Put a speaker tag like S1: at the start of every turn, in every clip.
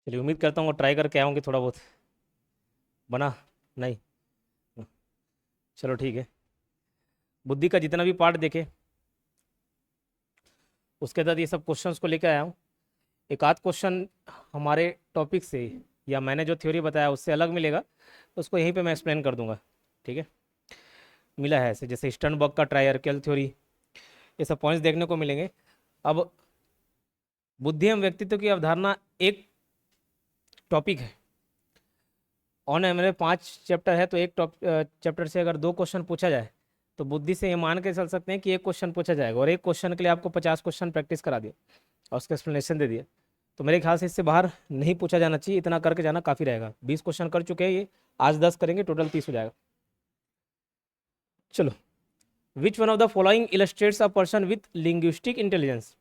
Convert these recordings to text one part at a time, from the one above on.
S1: चलिए उम्मीद करता हूँ ट्राई करके आऊँगी थोड़ा बहुत। बना? नहीं? चलो ठीक है। बुद्धि का जितना भी पार्ट देखे उसके तहत ये सब क्वेश्चंस को लेकर आया हूँ। एक आध क्वेश्चन हमारे टॉपिक से या मैंने जो थ्योरी बताया उससे अलग मिलेगा, तो उसको यहीं पे मैं एक्सप्लेन कर दूंगा। ठीक है? मिला है ऐसे, जैसे स्टर्नबर्ग का ट्रायर्कियल थ्योरी, ये सब पॉइंट्स देखने को मिलेंगे। अब बुद्धि एवं व्यक्तित्व की अवधारणा एक टॉपिक है। ऑन एवरेज 5 चैप्टर है, तो एक चैप्टर से अगर 2 क्वेश्चन पूछा जाए तो बुद्धि से ये मान के चल सकते हैं कि एक क्वेश्चन पूछा जाएगा, और एक क्वेश्चन के लिए आपको 50 क्वेश्चन प्रैक्टिस करा दिया और उसका एक्सप्लेनेशन दे दिया। तो मेरे ख्याल से इससे बाहर नहीं पूछा जाना चाहिए, इतना करके जाना काफ़ी रहेगा। 20 क्वेश्चन कर चुके हैं ये, आज 10 करेंगे, टोटल 30 हो जाएगा। चलो, which one of the following illustrates a person with linguistic intelligence?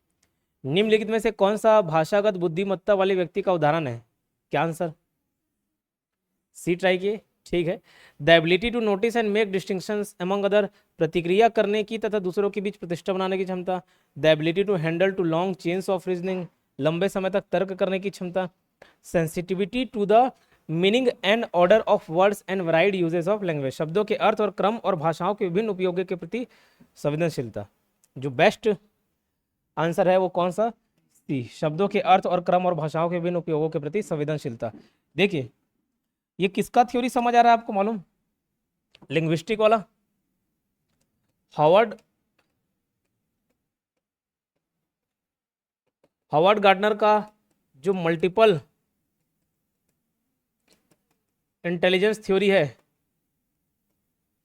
S1: निम्नलिखित में से कौन सा भाषागत बुद्धिमत्ता वाले व्यक्ति का उदाहरण है? क्या आंसर? सी ट्राई किए, ठीक है। The ability to notice and make distinctions among other, प्रतिक्रिया करने की तथा दूसरों के बीच प्रतिष्ठा बनाने की क्षमता। The ability to handle to long chains of reasoning, लंबे समय तक तर्क करने की क्षमता। Sensitivity to the meaning and order of words and varied uses of language, शब्दों के अर्थ और क्रम और भाषाओं के विभिन्न उपयोगों के प्रति संवेदनशीलता। जो बेस्ट आंसर है वो कौन सा? सी, शब्दों के अर्थ और क्रम और भाषाओं के विभिन्न उपयोगों के प्रति संवेदनशीलता। देखिए, ये किसका थ्योरी समझ आ रहा है आपको मालूम? लिंग्विस्टिक वाला, हॉवर्ड हॉवर्ड गार्डनर का जो मल्टीपल इंटेलिजेंस थ्योरी है,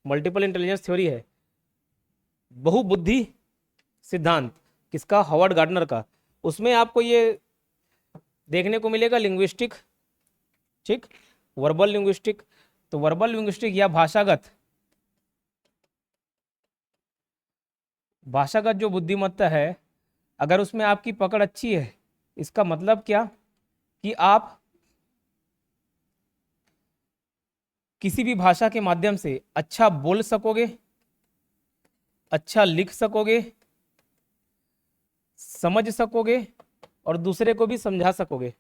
S1: मल्टीपल इंटेलिजेंस थ्योरी है, बहुबुद्धि सिद्धांत, किसका? हॉवर्ड गार्डनर का। उसमें आपको ये देखने को मिलेगा लिंग्विस्टिक, ठीक, वर्बल लिंग्विस्टिक। तो वर्बल लिंग्विस्टिक या भाषागत जो बुद्धिमत्ता है, अगर उसमें आपकी पकड़ अच्छी है, इसका मतलब क्या कि आप किसी भी भाषा के माध्यम से अच्छा बोल सकोगे, अच्छा लिख सकोगे, समझ सकोगे और दूसरे को भी समझा सकोगे।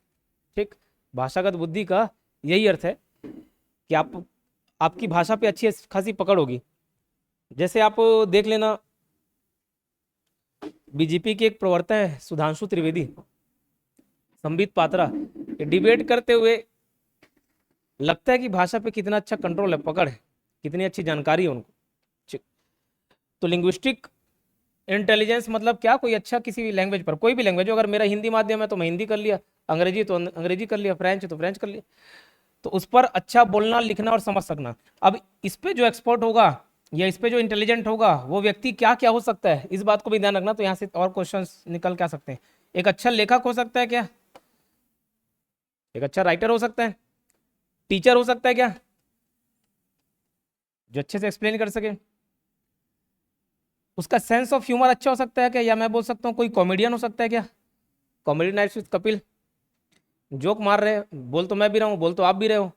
S1: ठीक, भाषागत बुद्धि का यही अर्थ है कि आपकी भाषा पे अच्छी खासी पकड़ होगी। जैसे आप देख लेना, बीजेपी के एक प्रवक्ता है सुधांशु त्रिवेदी, संबित पात्रा, ये डिबेट करते हुए लगता है कि भाषा पे कितना अच्छा कंट्रोल है, पकड़ है, कितनी अच्छी जानकारी है उनको। तो लिंग्विस्टिक इंटेलिजेंस मतलब क्या? कोई अच्छा किसी भी लैंग्वेज पर, कोई भी लैंग्वेज हो, अगर मेरा हिंदी माध्यम है तो मैं हिंदी कर लिया, अंग्रेजी तो अंग्रेजी कर लिया, फ्रेंच तो फ्रेंच कर लिया, तो उस पर अच्छा बोलना, लिखना और समझ सकना। अब इस पे जो एक्सपर्ट होगा या इस पे जो इंटेलिजेंट होगा वो व्यक्ति क्या क्या हो सकता है, इस बात को भी ध्यान रखना। तो यहाँ से और क्वेश्चंस निकल के आ सकते हैं। एक अच्छा लेखक हो सकता है क्या? एक अच्छा राइटर हो सकता है? टीचर हो सकता है क्या, जो अच्छे से एक्सप्लेन कर सके? उसका सेंस ऑफ ह्यूमर अच्छा हो सकता है क्या? या मैं बोल सकता हूँ कोई कॉमेडियन हो सकता है क्या? Comedy nights with Kapil, joke मार रहे हैं, बोल तो मैं भी रहा हूँ, बोल तो आप भी रहे हो,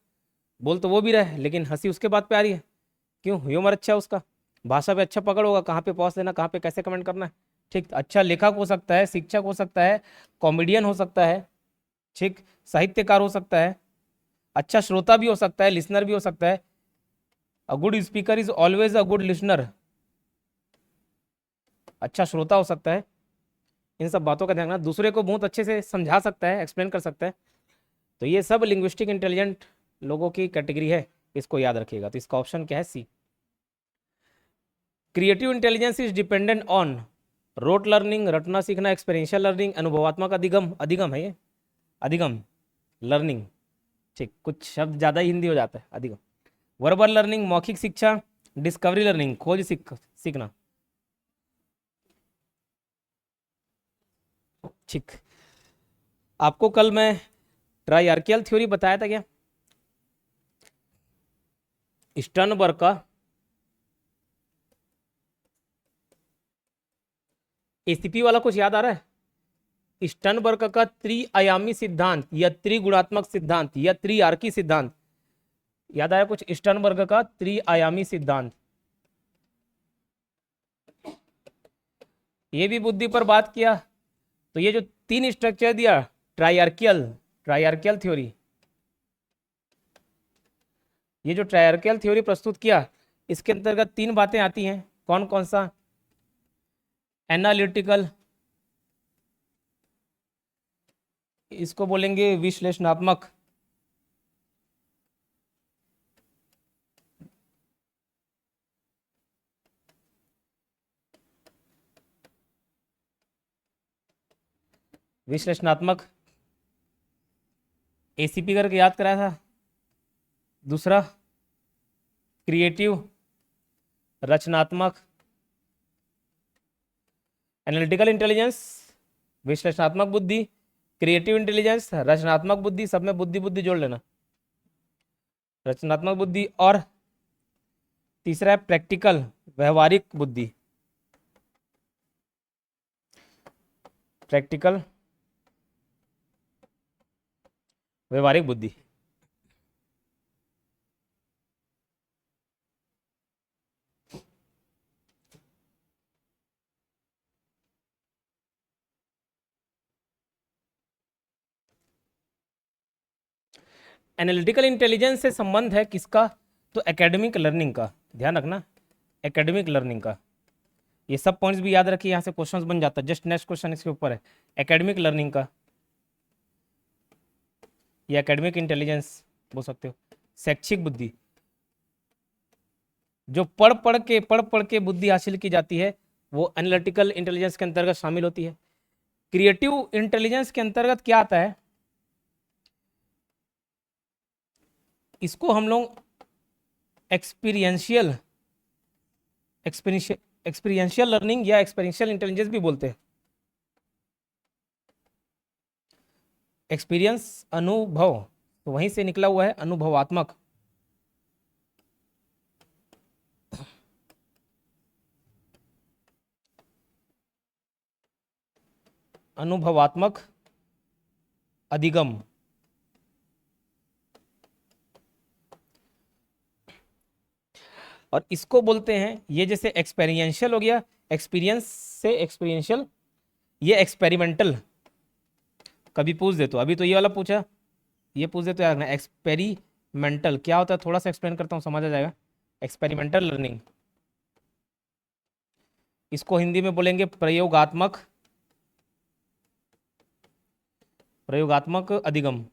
S1: बोल तो वो भी रहे, लेकिन हंसी उसके बात पे आ रही है, क्यों? ह्यूमर अच्छा है उसका, भाषा पे अच्छा पकड़ होगा, कहाँ पे पॉज देना, कहाँ पे कैसे कमेंट करना है। ठीक, अच्छा लेखक हो सकता है, शिक्षक हो सकता है, कॉमेडियन हो सकता है, ठीक, साहित्यकार हो सकता है, अच्छा श्रोता भी हो सकता है, लिसनर भी हो सकता है। A good speaker is always a good listener, अच्छा श्रोता हो सकता है। इन सब बातों का ध्यान रखना, दूसरे को बहुत अच्छे से समझा सकता है, एक्सप्लेन कर सकता है। तो ये सब लिंग्विस्टिक इंटेलिजेंट लोगों की कैटेगरी है, इसको याद रखिएगा। तो इसका ऑप्शन क्या है? C. Creative intelligence is dependent on rote learning, रटना सीखना, एक्सपेरिंशियल लर्निंग, अनुभवात्मक अधिगम, अधिगम है ये, अधिगम लर्निंग। ठीक, कुछ शब्द ज्यादा ही हिंदी हो जाता है, अधिगम। वर्बल लर्निंग, मौखिक शिक्षा, डिस्कवरी लर्निंग, खोज सीखना। ठीक, आपको कल मैं ट्रायर्कियल थ्योरी बताया था क्या? स्टर्नबर्ग का एसीपी वाला कुछ याद आ रहा है? स्टर्नबर्ग का त्रिआयामी सिद्धांत या त्रिगुणात्मक सिद्धांत या त्रिआर्की सिद्धांत, याद आया कुछ? स्टर्नबर्ग का त्रिआयामी सिद्धांत, ये भी बुद्धि पर बात किया। तो ये जो 3 स्ट्रक्चर दिया ट्रायर्कियल, ट्रायर्कियल थ्योरी, ये जो ट्रायर्कियल थ्योरी प्रस्तुत किया, इसके अंतर्गत तीन बातें आती हैं, कौन कौन सा? एनालिटिकल, इसको बोलेंगे विश्लेषणात्मक, विश्लेषणात्मक एसीपी करके याद कराया था। दूसरा क्रिएटिव, रचनात्मक, एनालिटिकल इंटेलिजेंस, विश्लेषणात्मक बुद्धि, क्रिएटिव इंटेलिजेंस, रचनात्मक बुद्धि, सब में बुद्धि बुद्धि जोड़ लेना, रचनात्मक बुद्धि। और तीसरा है प्रैक्टिकल, व्यवहारिक बुद्धि, प्रैक्टिकल व्यवहारिक बुद्धि। एनालिटिकल इंटेलिजेंस से संबंध है किसका? तो एकेडमिक लर्निंग का, ध्यान रखना, एकेडमिक लर्निंग का। ये सब पॉइंट्स भी याद रखिए, यहाँ से क्वेश्चंस बन जाता है। जस्ट नेक्स्ट क्वेश्चन इसके ऊपर है, एकेडमिक लर्निंग का, या एकेडमिक इंटेलिजेंस बोल सकते हो। शैक्षिक बुद्धि, जो पढ़ पढ़ के बुद्धि हासिल की जाती है, वो एनालिटिकल इंटेलिजेंस के अंतर्गत शामिल होती है। क्रिएटिव इंटेलिजेंस के अंतर्गत क्या आता है? इसको हम लोग एक्सपीरियंशियल एक्सपीरियंशियल लर्निंग या एक्सपीरियंशियल इंटेलिजेंस भी बोलते हैं। एक्सपीरियंस अनुभव, तो वहीं से निकला हुआ है अनुभवात्मक। अनुभवात्मक अधिगम, और इसको बोलते हैं, ये जैसे एक्सपेरियंशियल हो गया, एक्सपीरियंस से एक्सपीरियंशियल, ये एक्सपेरिमेंटल। कभी पूछ दे तो, अभी तो ये वाला पूछा, ये पूछ दे तो यार ना, एक्सपेरिमेंटल क्या होता है, थोड़ा सा एक्सप्लेन करता हूँ, समझ आ जाएगा। एक्सपेरिमेंटल लर्निंग, इसको हिंदी में बोलेंगे प्रयोगात्मक, प्रयोगात्मक अधिगम।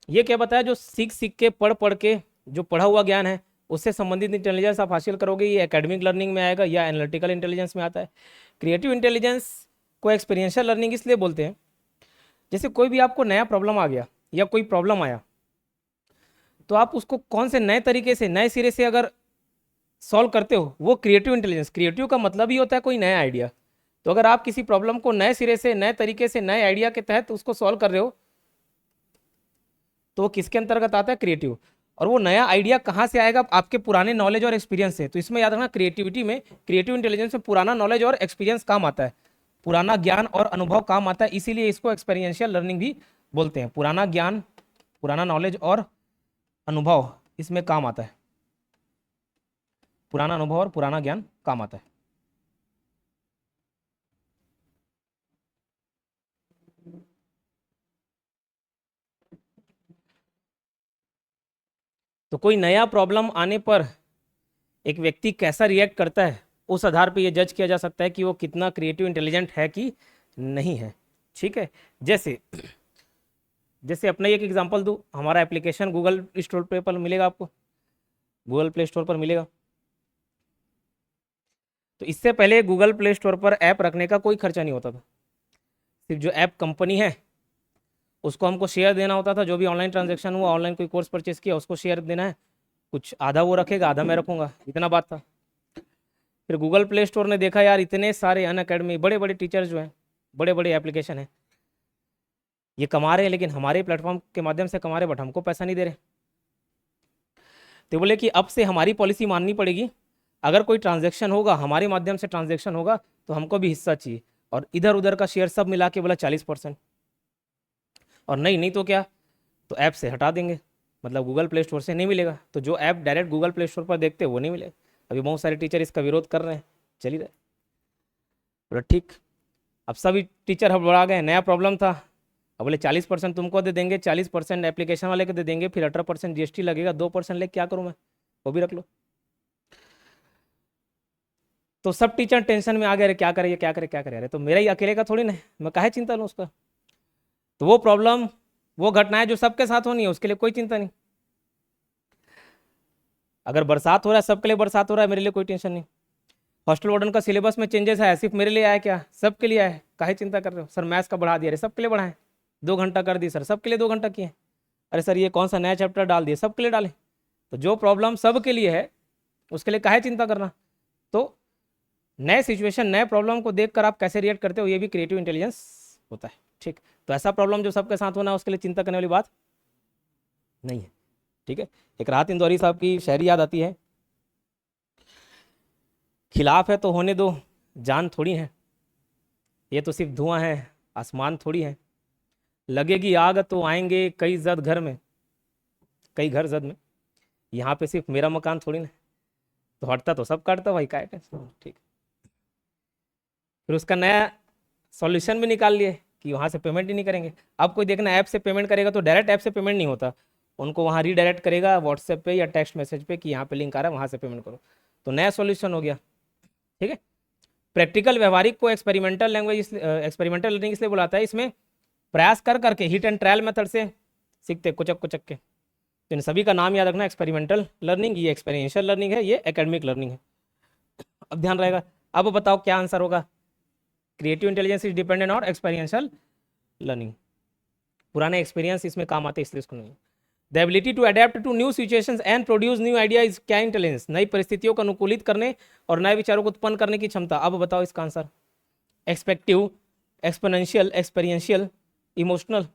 S1: ये क्या बताया? जो सीख सीख के, पढ़ पढ़ के, जो पढ़ा हुआ ज्ञान है उससे संबंधित इंटेलिजेंस आप हासिल करोगे, ये एकेडमिक लर्निंग में आएगा या एनालिटिकल इंटेलिजेंस में आता है। क्रिएटिव इंटेलिजेंस को एक्सपीरियंशियल लर्निंग इसलिए बोलते हैं, जैसे कोई भी आपको नया प्रॉब्लम आ गया या कोई प्रॉब्लम आया, तो आप उसको कौन से नए तरीके से, नए सिरे से अगर सॉल्व करते हो, वो क्रिएटिव इंटेलिजेंस। क्रिएटिव का मतलब ही होता है कोई नया आइडिया। तो अगर आप किसी प्रॉब्लम को नए सिरे से, नए तरीके से, नए आइडिया के तहत उसको सॉल्व कर रहे हो, तो वो किसके अंतर्गत आता है? क्रिएटिव। और वो नया आइडिया कहाँ से आएगा? आपके पुराने नॉलेज और एक्सपीरियंस से। तो इसमें याद रखना, क्रिएटिविटी में, क्रिएटिव इंटेलिजेंस में पुराना नॉलेज और एक्सपीरियंस काम आता है, पुराना ज्ञान और अनुभव काम आता है, इसीलिए इसको एक्सपेरियंशियल लर्निंग भी बोलते हैं। पुराना ज्ञान, पुराना नॉलेज और अनुभव इसमें काम आता है, पुराना अनुभव और पुराना ज्ञान काम आता है। तो कोई नया प्रॉब्लम आने पर एक व्यक्ति कैसा रिएक्ट करता है, उस आधार पे ये जज किया जा सकता है कि वो कितना क्रिएटिव इंटेलिजेंट है कि नहीं है। ठीक है, जैसे जैसे अपना एक एग्जांपल दूँ, हमारा एप्लीकेशन गूगल स्टोर पे पर मिलेगा, आपको गूगल प्ले स्टोर पर मिलेगा। तो इससे पहले गूगल प्ले स्टोर पर ऐप रखने का कोई खर्चा नहीं होता था, सिर्फ जो ऐप कंपनी है उसको हमको शेयर देना होता था। जो भी ऑनलाइन ट्रांजेक्शन हुआ, ऑनलाइन कोई कोर्स परचेस किया, उसको शेयर देना है, कुछ आधा वो रखेगा, आधा मैं रखूँगा, इतना बात था। फिर गूगल प्ले स्टोर ने देखा यार इतने सारे अनअकैडमी, बड़े बड़े टीचर्स जो हैं, बड़े बड़े एप्लीकेशन हैं, ये कमा रहे हैं, लेकिन हमारे प्लेटफॉर्म के माध्यम से कमा रहे, बट हमको पैसा नहीं दे रहे। तो बोले कि अब से हमारी पॉलिसी माननी पड़ेगी, अगर कोई ट्रांजेक्शन होगा, हमारे माध्यम से ट्रांजेक्शन होगा, तो हमको भी हिस्सा चाहिए। और इधर उधर का शेयर सब मिला के बोला 40%। और नहीं नहीं तो क्या, तो ऐप से हटा देंगे। मतलब गूगल प्ले स्टोर से नहीं मिलेगा। तो जो app direct Google play store पर देखते हैं वो नहीं मिलेगा। अभी बहुत सारे टीचर इसका विरोध कर रहे हैं, चल ही रहे। बोला ठीक, अब सभी टीचर हड़बड़ा गए, नया प्रॉब्लम था। अब बोले 40% तुमको दे देंगे, 40% एप्लीकेशन वाले को दे देंगे, फिर 18% जीएसटी लगेगा, 2% ले क्या करूँ मैं, वो भी रख लो। तो सब टीचर टेंशन में आ गए, अरे क्या करें क्या करें क्या करें, अरे तो मेरा ही अकेले का थोड़ी ना है, मैं काहे चिंता लूँ उसका। तो वो प्रॉब्लम, वो घटनाएं जो सबके साथ होनी है उसके लिए कोई चिंता नहीं। अगर बरसात हो रहा है सबके लिए बरसात हो रहा है, मेरे लिए कोई टेंशन नहीं। हॉस्टल वार्डन का सिलेबस में चेंजेस है, सिर्फ मेरे लिए आया क्या, सबके लिए आया है, काहे चिंता कर रहे हो सर, मैथ्स का बढ़ा दिया, अरे सबके लिए बढ़ाएं। 2 घंटा कर दी सर, सबके लिए 2 घंटा किए। अरे सर ये कौन सा नया चैप्टर डाल दिए, सबके लिए डालें। तो जो प्रॉब्लम सबके लिए है उसके लिए काहे चिंता करना। तो नए सिचुएशन, नए प्रॉब्लम को देखकर आप कैसे रिएक्ट करते हो, ये भी क्रिएटिव इंटेलिजेंस होता है। ठीक, तो ऐसा प्रॉब्लम जो सबके साथ होना है उसके लिए चिंता करने वाली बात नहीं है। ठीक है, एक राहत इंदौरी साहब की शायरी याद आती है, खिलाफ है तो होने दो, जान थोड़ी है, ये तो सिर्फ धुआं है, आसमान थोड़ी है, लगेगी आग तो आएंगे कई जद घर में, कई घर जद में, यहाँ पे सिर्फ मेरा मकान थोड़ी ना। तो हटता तो सब काटता भाई, काय टेंशन। ठीक, फिर उसका नया सॉल्यूशन भी निकाल लिए कि वहाँ से पेमेंट ही नहीं करेंगे। अब कोई देखना ऐप से पेमेंट करेगा तो डायरेक्ट ऐप से पेमेंट नहीं होता, उनको वहाँ रीडायरेक्ट करेगा व्हाट्सएप पे या टेक्स्ट मैसेज पे कि यहाँ पे लिंक आ रहा है, वहाँ से पेमेंट करो। तो नया सॉल्यूशन हो गया। ठीक है, प्रैक्टिकल व्यवहारिक को एक्सपेरिमेंटल लैंग्वेज, एक्सपेरिमेंटल लर्निंग इसलिए बुलाता है, इसमें प्रयास कर करके हिट एंड ट्रायल मेथड से सीखते कुचक कुचक के। तो इन सभी का नाम याद रखना, एक्सपेरिमेंटल लर्निंग, ये एक्सपीरियंशियल लर्निंग है, ये एकेडमिक लर्निंग है। अब ध्यान रहेगा। अब बताओ क्या आंसर होगा, creative intelligence is dependent on experiential learning. पुराने एक्सपीरियंस इसमें काम आते हैं इसलिए इसको नहीं। The ability to adapt to new situations and produce new idea is क्या इंटेलिजेंस, नई परिस्थितियों को अनुकूलित करने और नए विचारों को उत्पन्न करने की क्षमता। अब बताओ इसका आंसर, एक्सपेक्टिव, एक्सपोनेंशियल, एक्सपीरियंशियल, इमोशनल।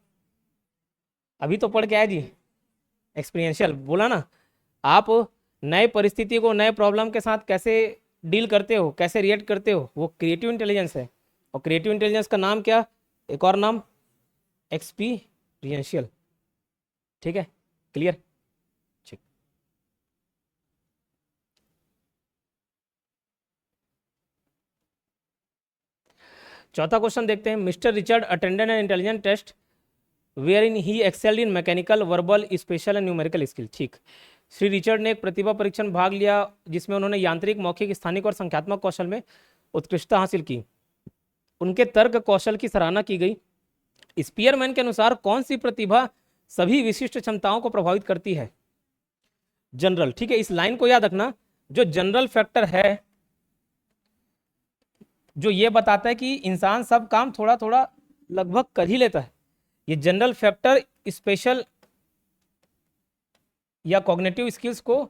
S1: अभी तो पढ़ के आया जी, एक्सपीरियंशियल बोला ना। आप नए परिस्थिति को, नए प्रॉब्लम के साथ कैसे डील करते हो, कैसे रिएक्ट करते हो, वो क्रिएटिव इंटेलिजेंस है। और क्रिएटिव इंटेलिजेंस का नाम क्या, एक और नाम एक्सपीरियंशियल। ठीक है, क्लियर। ठीक, चौथा क्वेश्चन देखते हैं। Mister Richard attended an intelligent test where in he excelled in mechanical, verbal, spatial and numerical skill. ठीक, श्री रिचर्ड ने एक प्रतिभा परीक्षण भाग लिया जिसमें उन्होंने यांत्रिक, मौखिक, स्थानिक और संख्यात्मक कौशल में उत्कृष्टता हासिल की। उनके तर्क कौशल की सराहना की गई। स्पीयरमैन के अनुसार कौन सी प्रतिभा सभी विशिष्ट क्षमताओं को प्रभावित करती है, जनरल। ठीक है, इस लाइन को याद रखना, जो जनरल फैक्टर है जो ये बताता है कि इंसान सब काम थोड़ा थोड़ा लगभग कर ही लेता है, ये जनरल फैक्टर स्पेशल या कॉग्निटिव स्किल्स को,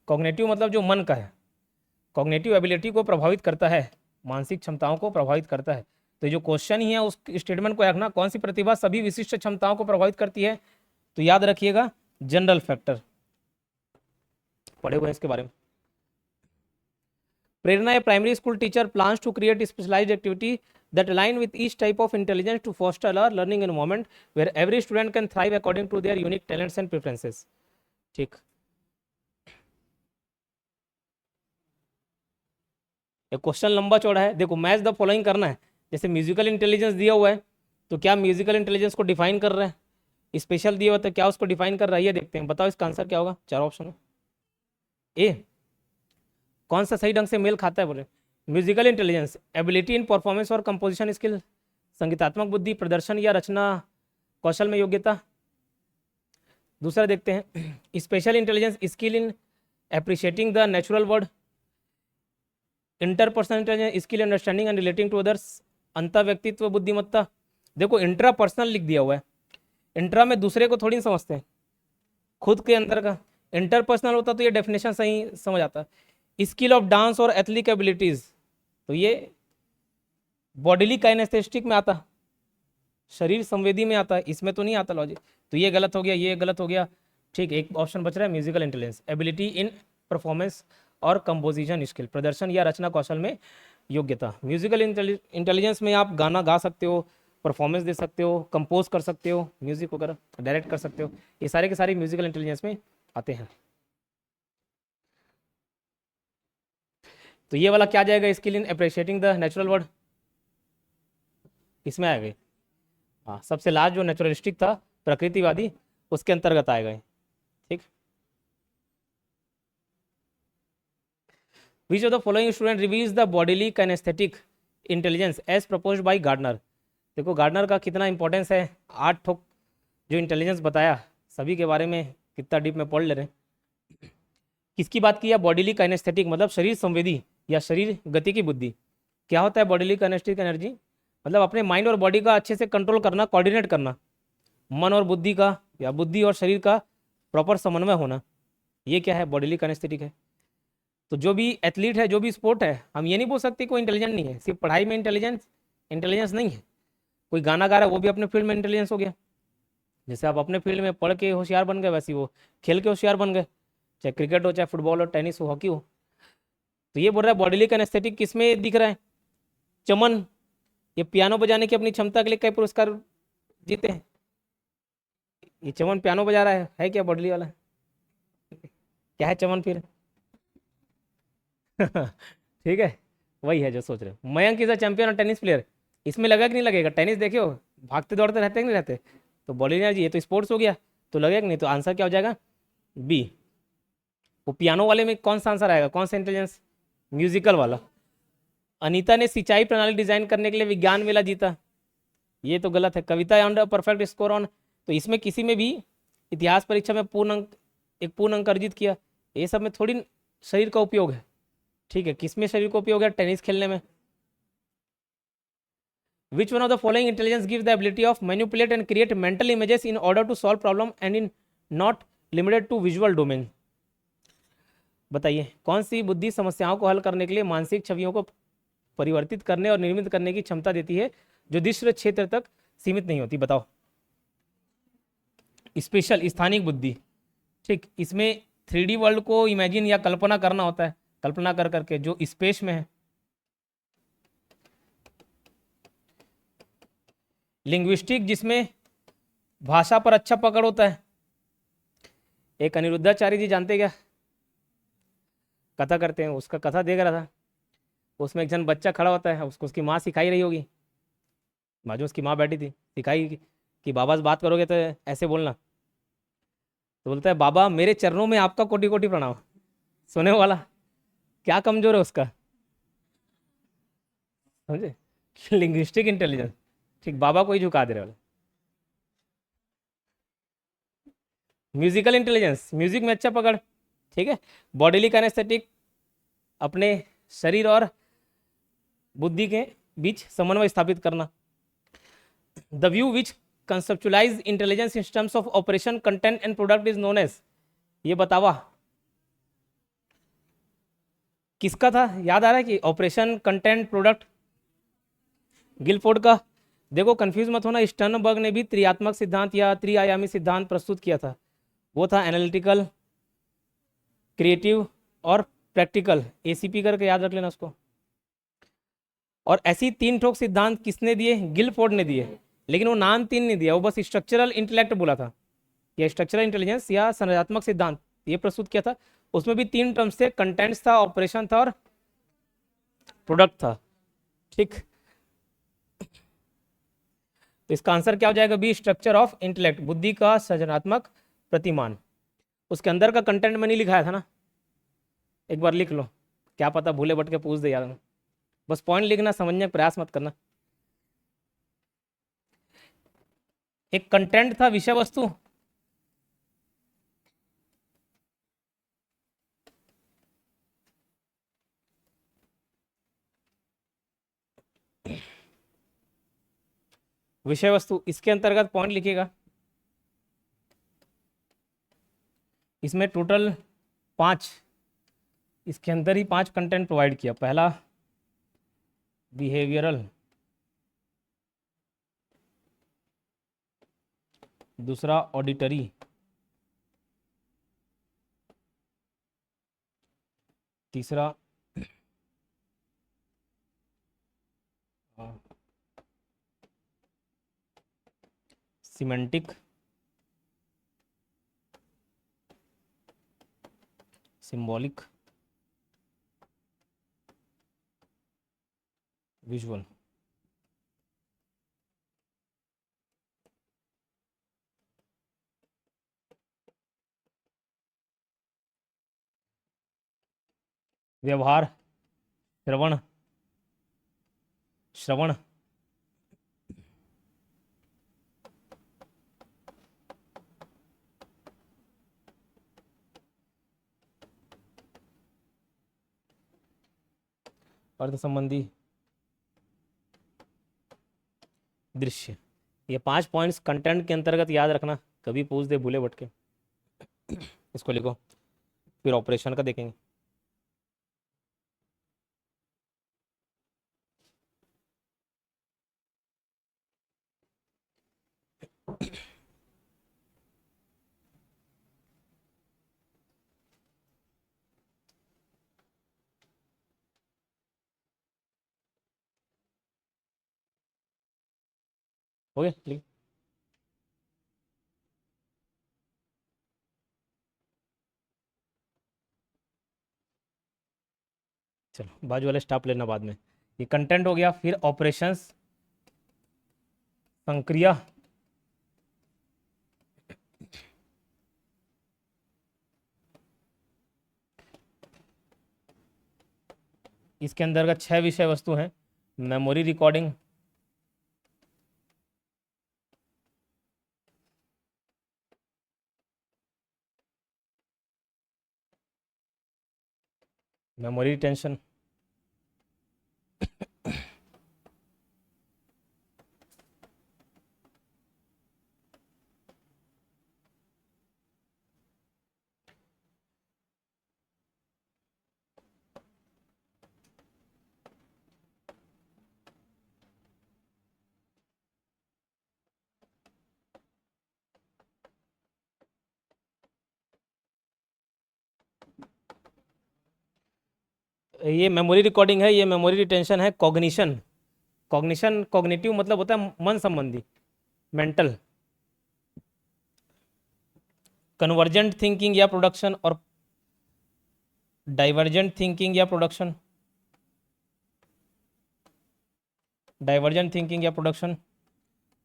S1: कॉग्निटिव मतलब जो मन का है, कॉग्निटिव एबिलिटी को प्रभावित करता है, मानसिक क्षमताओं को प्रभावित करता है। तो जो क्वेश्चन ही है उस स्टेटमेंट को रखना, कौन सी प्रतिभा सभी विशिष्ट क्षमताओं को प्रभावित करती है, तो याद रखिएगा जनरल फैक्टर, पढ़े हुए हैं इसके बारे में। Prerna, a primary school teacher plans to create specialised activity that align with each type of intelligence to foster a learning environment where every student can thrive according to their unique talents and preferences. ठीक, ये question लंबा चौड़ा है। देखो match the following करना है, जैसे musical intelligence दिया हुआ है तो क्या म्यूजिकल इंटेलिजेंस को डिफाइन कर रहा है, स्पेशल दिया हुआ तो क्या उसको डिफाइन कर रहा है, ये देखते हैं। बताओ इसका आंसर क्या होगा, 4 ऑप्शन ए कौन सा सही ढंग से मेल खाता है, बोले musical intelligence, ability in performance और कंपोजिशन स्किल, संगीतात्मक बुद्धि, प्रदर्शन या रचना कौशल में योग्यता। दूसरा देखते हैं, spatial intelligence, skill in appreciating the natural world, interpersonal intelligence, skill understanding and relating to others, अंतर व्यक्तित्व बुद्धिमत्ता। देखो इंट्रा पर्सनल लिख दिया हुआ है, इंट्रा में दूसरे को थोड़ी समझते हैं, खुद के अंदर का। इंटरपर्सनल होता तो ये डेफिनेशन सही समझ आता। स्किल ऑफ डांस और एथलेटिक एबिलिटीज, तो ये बॉडीली काइनेस्थेटिक में आता, शरीर संवेदी में आता है, इसमें तो नहीं आता लॉजिक। तो ये गलत हो गया, ये गलत हो गया। ठीक, एक ऑप्शन बच रहा है musical intelligence, ability in performance और कंपोजिशन स्किल, प्रदर्शन या रचना कौशल में योग्यता। म्यूजिकल इंटेलिजेंस में आप गाना गा सकते हो, परफॉर्मेंस दे सकते हो, कंपोज कर सकते हो, म्यूजिक वगैरह डायरेक्ट कर सकते हो। ये सारे के सारे म्यूजिकल इंटेलिजेंस में आते हैं। तो ये वाला क्या जाएगा, skill in appreciating the natural world, इसमें आएगा। हाँ, सबसे लास्ट जो नेचुरलिस्टिक था, प्रकृतिवादी, उसके अंतर्गत आएगा ये। ठीक। Which of the following student reveals the bodily kinesthetic intelligence as propose by Gardner. देखो गार्डनर का कितना इंपॉर्टेंस है, 8 ठोक जो इंटेलिजेंस बताया, सभी के बारे में कितना डीप में पढ़ ले रहे हैं। किसकी बात की है, बॉडीली काइनेस्थेटिक मतलब शरीर संवेदी या शरीर गति की बुद्धि। क्या होता है बॉडीली काइनेस्थेटिक एनर्जी, मतलब अपने माइंड और बॉडी का अच्छे से कंट्रोल करना, कोऑर्डिनेट करना, मन और बुद्धि का या बुद्धि और शरीर का प्रॉपर समन्वय होना, ये क्या है, बॉडीली काइनेस्थेटिक है। तो जो भी एथलीट है, जो भी स्पोर्ट है, हम ये नहीं बोल सकते कोई इंटेलिजेंट नहीं है। सिर्फ पढ़ाई में इंटेलिजेंस इंटेलिजेंस नहीं है। कोई गाना गा रहा है वो भी अपने फील्ड में इंटेलिजेंस हो गया। जैसे आप अपने फील्ड में पढ़ के होशियार बन गए, वैसे वो खेल के होशियार बन गए, चाहे क्रिकेट हो, चाहे फुटबॉल हो, टेनिस हो, हॉकी हो। तो ये बोल रहा है बॉडीली कैनेस्थेटिक किस में दिख रहा है, चमन, ये पियानो बजाने की अपनी क्षमता के लिए कई पुरस्कार जीते हैं। ये चमन पियानो बजा रहा है क्या बॉडीली वाला, क्या है चमन फिर? ठीक है, वही है जो सोच रहे हो। मयंक इज अ चैंपियन और टेनिस प्लेयर, इसमें लगा कि नहीं लगेगा, टेनिस देखे हो, भागते दौड़ते रहते कि नहीं रहते, तो बॉडी एनर्जी, ये तो स्पोर्ट्स हो गया, तो लगेगा कि नहीं, तो आंसर क्या हो जाएगा, बी। वो पियानो वाले में कौन सा आंसर आएगा, कौन सा इंटेलिजेंस, म्यूजिकल वाला। अनीता ने सिंचाई प्रणाली डिजाइन करने के लिए विज्ञान मेला जीता, ये तो गलत है। कविता अंडर परफेक्ट स्कोर ऑन, तो इसमें किसी में भी इतिहास परीक्षा में पूर्ण अंक, एक पूर्ण अंक अर्जित किया, ये सब में थोड़ी शरीर का उपयोग है। ठीक है, किसमें शरीर का उपयोग है, टेनिस खेलने में। Which one of the following intelligence gives the ability of manipulate and create mental images in order to solve problem and in not limited to visual domain? बताइए कौन सी बुद्धि समस्याओं को हल करने के लिए मानसिक छवियों को परिवर्तित करने और निर्मित करने की क्षमता देती है, जो दृश्य क्षेत्र तक सीमित नहीं होती, बताओ। स्पेशल स्थानिक बुद्धि। ठीक, इसमें 3D वर्ल्ड को इमेजिन या कल्पना करना होता है, कल्पना कर करके जो स्पेस में है। लिंग्विस्टिक, जिसमें भाषा पर अच्छा पकड़ होता है। एक अनिरुद्धाचार्य जी जानते क्या, कथा करते हैं, उसका कथा देख रहा था, उसमें एक जन बच्चा खड़ा होता है, उसको उसकी माँ सिखाई रही होगी, बाजू उसकी माँ बैठी थी, सिखाई कि बाबा से बात करोगे तो ऐसे बोलना। तो बोलता है बाबा मेरे चरणों में आपका कोटि कोटि प्रणाम। सुने वाला क्या कमजोर है उसका, समझे, लिंग्विस्टिक इंटेलिजेंस। ठीक, बाबा को ही झुका दे रहे वाले। म्यूजिकल इंटेलिजेंस, म्यूजिक में अच्छा पकड़। ठीक है, बॉडीली काइनेस्थेटिक, अपने शरीर और बुद्धि के बीच समन्वय स्थापित करना। The view which conceptualise intelligence in terms of operation content and product is known as, ये बतावा किसका था, याद आ रहा है कि ऑपरेशन कंटेंट प्रोडक्ट, गिलफोर्ड का। देखो कंफ्यूज मत होना, स्टर्नबर्ग ने भी त्रियात्मक सिद्धांत या त्रिआयामी सिद्धांत प्रस्तुत किया था, वो था एनालिटिकल, क्रिएटिव और प्रैक्टिकल, एसीपी करके याद रख लेना उसको। और ऐसी 3 ठोक सिद्धांत किसने दिए, गिलफोर्ड ने दिए, लेकिन वो नाम 3 नहीं दिया, वो बस स्ट्रक्चरल इंटेलेक्ट बोला था, या स्ट्रक्चरल इंटेलिजेंस या संरचनात्मक सिद्धांत ये प्रस्तुत किया था। उसमें भी 3 टर्म्स थे, कंटेंट्स था, ऑपरेशन था और प्रोडक्ट था। ठीक, तो इसका आंसर क्या हो जाएगा, बी, स्ट्रक्चर ऑफ इंटेलेक्ट, बुद्धि का सृजनात्मक प्रतिमान। उसके अंदर का कंटेंट में नहीं लिखाया था ना, एक बार लिख लो, क्या पता भूले भटके पूछ दे यार, बस पॉइंट लिखना, समझने का प्रयास मत करना। एक कंटेंट था विषय वस्तु, विषय वस्तु, इसके अंतर्गत पॉइंट लिखिएगा। इसमें टोटल 5, इसके अंदर ही 5 कंटेंट प्रोवाइड किया। पहला बिहेवियरल, दूसरा ऑडिटरी, तीसरा सिमेंटिक, सिंबॉलिक, विजुअल। व्यवहार, श्रवण, श्रवण, अर्थ संबंधी, दृश्य। ये 5 पॉइंट्स कंटेंट के अंतर्गत याद रखना, कभी पूछ दे भूले भटके। इसको लिखो, फिर ऑपरेशन का देखेंगे। हो गया, लिख। चलो बाजू वाले स्टॉप लेना बाद में। ये कंटेंट हो गया, फिर ऑपरेशंस, संक्रिया, इसके अंतर्गत 6 विषय वस्तु हैं। मेमोरी रिकॉर्डिंग, मेमोरी रिटेंशन, ये मेमोरी रिकॉर्डिंग है, ये मेमोरी रिटेंशन है। कॉग्निशन, कॉग्निशन कॉग्निटिव मतलब होता है मन संबंधी, मेंटल। कन्वर्जेंट थिंकिंग या प्रोडक्शन, और डाइवर्जेंट थिंकिंग या प्रोडक्शन, डाइवर्जेंट थिंकिंग या प्रोडक्शन।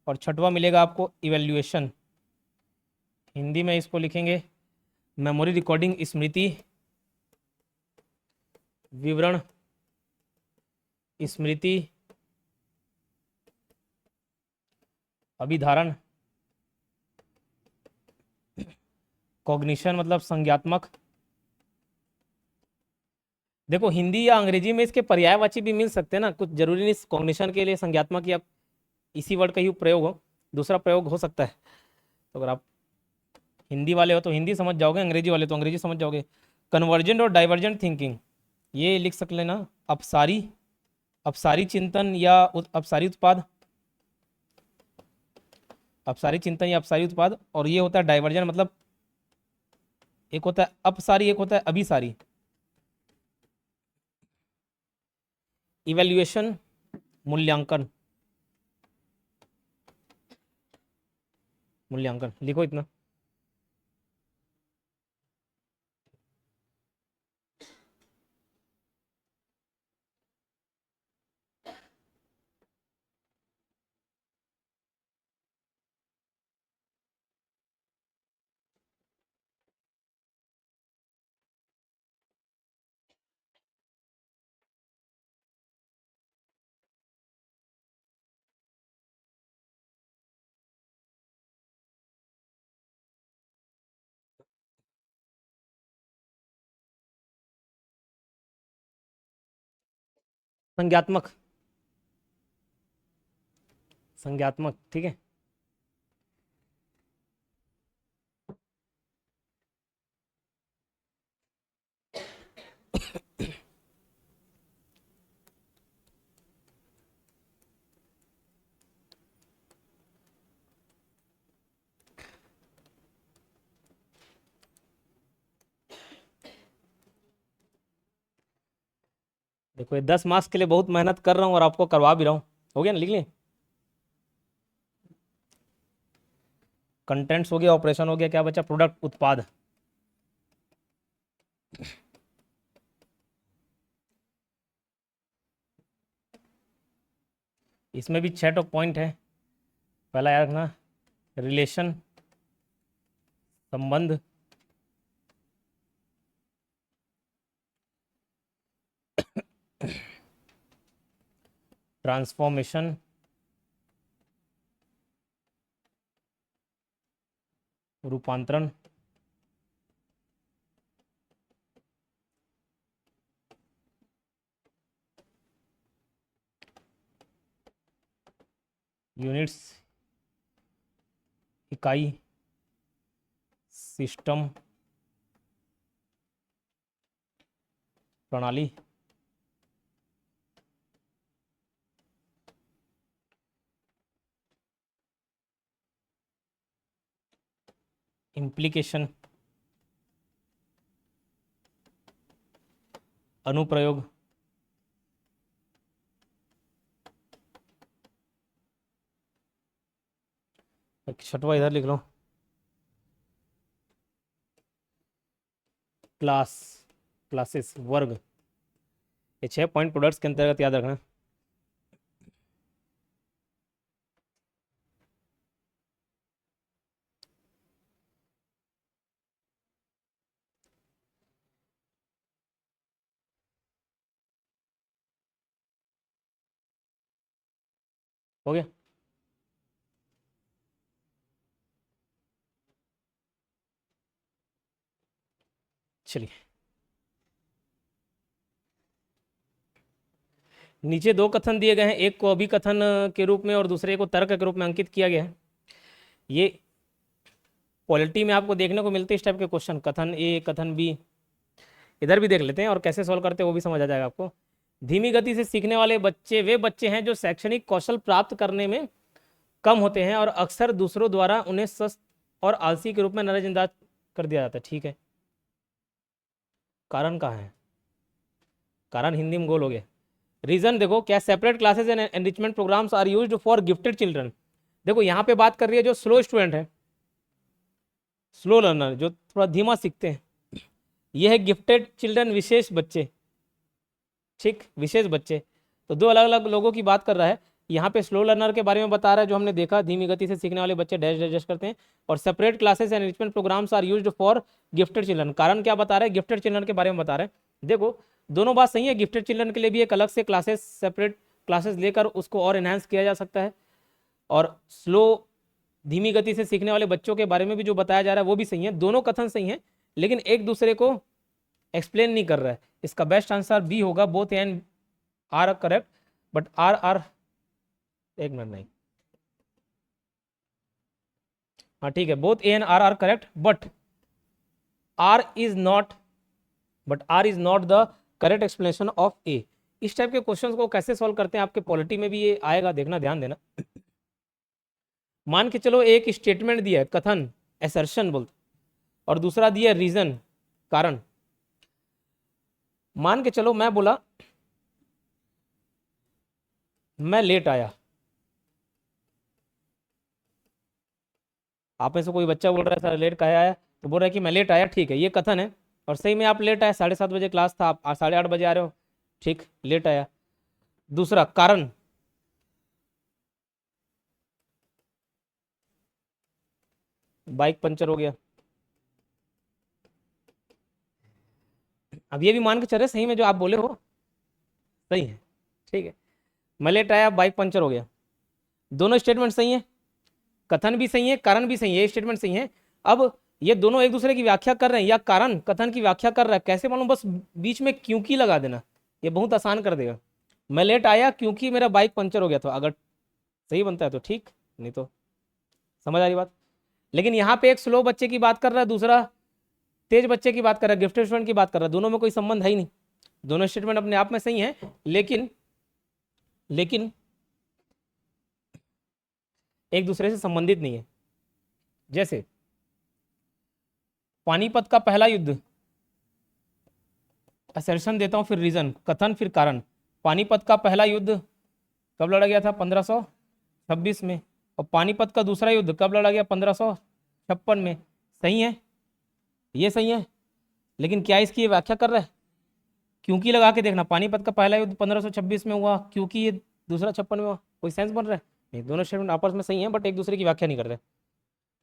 S1: और छठवां मिलेगा आपको इवैल्यूएशन। हिंदी में इसको लिखेंगे मेमोरी रिकॉर्डिंग, स्मृति, विवरण, स्मृति, अभिधारण। कॉग्निशन मतलब संज्ञात्मक। देखो हिंदी या अंग्रेजी में इसके पर्यायवाची भी मिल सकते हैं ना, कुछ जरूरी नहीं कॉग्निशन के लिए संज्ञात्मक या इसी वर्ड का ही प्रयोग हो, दूसरा प्रयोग हो सकता है। तो अगर आप हिंदी वाले हो तो हिंदी समझ जाओगे, अंग्रेजी वाले तो अंग्रेजी समझ जाओगे। कन्वर्जेंट और डाइवर्जेंट थिंकिंग, ये लिख सक लेना, अपसारी, अपसारी चिंतन या अपसारी उत्पाद, अपसारी चिंतन या अपसारी उत्पाद। और ये होता है डाइवर्जन, मतलब एक होता है अपसारी, एक होता है अभिसारी। इवैल्यूएशन, मूल्यांकन, मूल्यांकन लिखो इतना। संज्ञात्मक, संज्ञात्मक, ठीक है। देखो ये 10 मार्क्स के लिए बहुत मेहनत कर रहा हूँ और आपको करवा भी रहा हूँ। हो गया ना, लिख लें। कंटेंट्स हो गया, ऑपरेशन हो गया, क्या बचा? प्रोडक्ट, उत्पाद। इसमें भी 6 पॉइंट है। पहला याद रखना, रिलेशन, संबंध, ट्रांसफॉर्मेशन, रूपांतरण, यूनिट्स, इकाई, सिस्टम, प्रणाली, इम्प्लीकेशन, अनुप्रयोग, छठवा इधर लिख लो, क्लास, क्लासेस, वर्ग। ये 6 पॉइंट प्रोडक्ट्स के अंतर्गत याद रखना। हो गया? चलिए, नीचे 2 कथन दिए गए हैं, एक को अभिकथन के रूप में और दूसरे को तर्क के रूप में अंकित किया गया है। ये पॉलिटी में आपको देखने को मिलते हैं इस टाइप के क्वेश्चन, कथन ए, कथन बी। इधर भी देख लेते हैं और कैसे सॉल्व करते हैं वो भी समझ आ जाएगा आपको। धीमी गति से सीखने वाले बच्चे वे बच्चे हैं जो शैक्षणिक कौशल प्राप्त करने में कम होते हैं और अक्सर दूसरों द्वारा उन्हें सुस्त और आलसी के रूप में नजरअंदाज कर दिया जाता है। ठीक है, कारण कहाँ है? कारण हिंदी में गोल हो गया। रीजन देखो क्या, separate classes and enrichment programmes are used for gifted children. देखो यहाँ पे बात कर रही है जो स्लो स्टूडेंट है, स्लो लर्नर, जो थोड़ा धीमा सीखते हैं, ये है गिफ्टेड चिल्ड्रन, विशेष बच्चे। ठीक, विशेष बच्चे। तो 2 अलग अलग लोगों की बात कर रहा है। यहाँ पे स्लो लर्नर के बारे में बता रहा है, जो हमने देखा धीमी गति से सीखने वाले बच्चे डैश डैश डैश करते हैं, और separate classes and enrichment programmes are used for gifted children. कारण क्या बता रहे हैं? गिफ्टेड चिल्ड्रन के बारे में बता रहे हैं। देखो दोनों बात सही है, गिफ्टेड चिल्ड्रन के लिए भी एक अलग से क्लासेस, सेपरेट क्लासेस लेकर उसको और एनहांस किया जा सकता है, और स्लो, धीमी गति से सीखने वाले बच्चों के बारे में भी जो बताया जा रहा है वो भी सही है। दोनों कथन सही हैं, लेकिन एक दूसरे को एक्सप्लेन नहीं कर रहा है। इसका बेस्ट आंसर बी होगा, both and R correct, but R एक मिनट, नहीं, हाँ ठीक है, both A and R correct, but R is not, the correct explanation of A. इस टाइप के क्वेश्चंस को कैसे सॉल्व करते हैं आपके पॉलिटी में भी ये आएगा, देखना, ध्यान देना। मान के चलो एक स्टेटमेंट दिया है, कथन, एसर्शन बोलते, और दूसरा दिया रीजन, कारण। मान के चलो मैं बोला मैं लेट आया, आप में से कोई बच्चा बोल रहा है सर लेट काहे आया, तो बोल रहा है कि मैं लेट आया। ठीक है, ये कथन है, और सही में आप लेट आए, 7:30 बजे क्लास था, आप 8:30 बजे आ रहे हो, ठीक, लेट आया। दूसरा कारण, बाइक पंचर हो गया। अब ये भी मान के चले सही में जो आप बोले हो सही है, ठीक है, मैं लेट आया, बाइक पंचर हो गया। दोनों स्टेटमेंट सही है, कथन भी सही है, कारण भी सही है, ये स्टेटमेंट सही है। अब ये दोनों एक दूसरे की व्याख्या कर रहे हैं, या कारण कथन की व्याख्या कर रहा है, कैसे मालूम? बस बीच में क्योंकि लगा देना, ये बहुत आसान कर देगा। मैं लेट आया क्योंकि मेरा बाइक पंचर हो गया था, अगर सही बनता है तो ठीक, नहीं तो समझ आ रही बात। लेकिन यहाँ पे एक स्लो बच्चे की बात कर रहा है, दूसरा तेज बच्चे की बात कर रहा है, गिफ्टेड स्टूडेंट की बात कर रहा है, दोनों में कोई संबंध है ही नहीं। दोनों स्टेटमेंट अपने आप में सही है, लेकिन एक दूसरे से संबंधित नहीं है। जैसे पानीपत का पहला युद्ध, असर्शन देता हूं, फिर रीजन, कथन, फिर कारण। पानीपत का पहला युद्ध कब लड़ा गया था? 1526 में। और पानीपत का दूसरा युद्ध कब लड़ा गया? 1500 56 में सही है, ये सही है, लेकिन क्या इसकी ये व्याख्या कर रहा है? क्योंकि लगा के देखना, पानीपत का पहला युद्ध 1526 में हुआ, क्योंकि ये दूसरा 56 में हुआ, कोई सेंस बन रहा है? नहीं, दोनों स्टेटमेंट आपस में सही हैं बट एक दूसरे की व्याख्या नहीं कर रहे।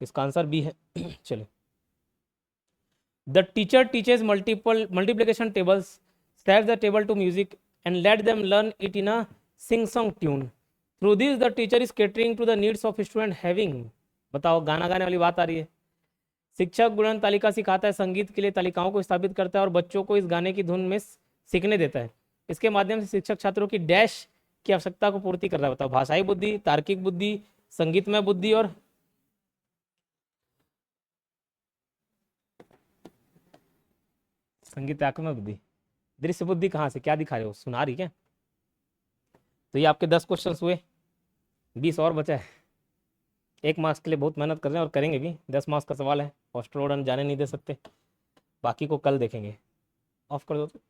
S1: इसका आंसर बी है। चलिए, the teacher teaches multiplication tables, set the table to music and let them learn it in a sing song tune. Through this the teacher is catering to the needs of student having, बताओ गाना गाने वाली बात आ रही है। शिक्षक गुणन तालिका सिखाता है, संगीत के लिए तालिकाओं को स्थापित करता है और बच्चों को इस गाने की धुन में सीखने देता है। इसके माध्यम से शिक्षक छात्रों की डैश की आवश्यकता को पूर्ति कर रहा है। बताओ, भाषाई बुद्धि, तार्किक बुद्धि, संगीतमय बुद्धि और संगीतात्मक बुद्धि। दृश्य बुद्धि कहाँ से, क्या दिखा रहे हो, सुना रही क्या? तो ये आपके 10 क्वेश्चन हुए, 20 और बचा है। 1 मार्क्स के लिए बहुत मेहनत कर रहे हैं और करेंगे भी। 10 मार्क्स का सवाल है, हॉस्टल वार्डन जाने नहीं दे सकते। बाकी को कल देखेंगे। ऑफ कर दो तो।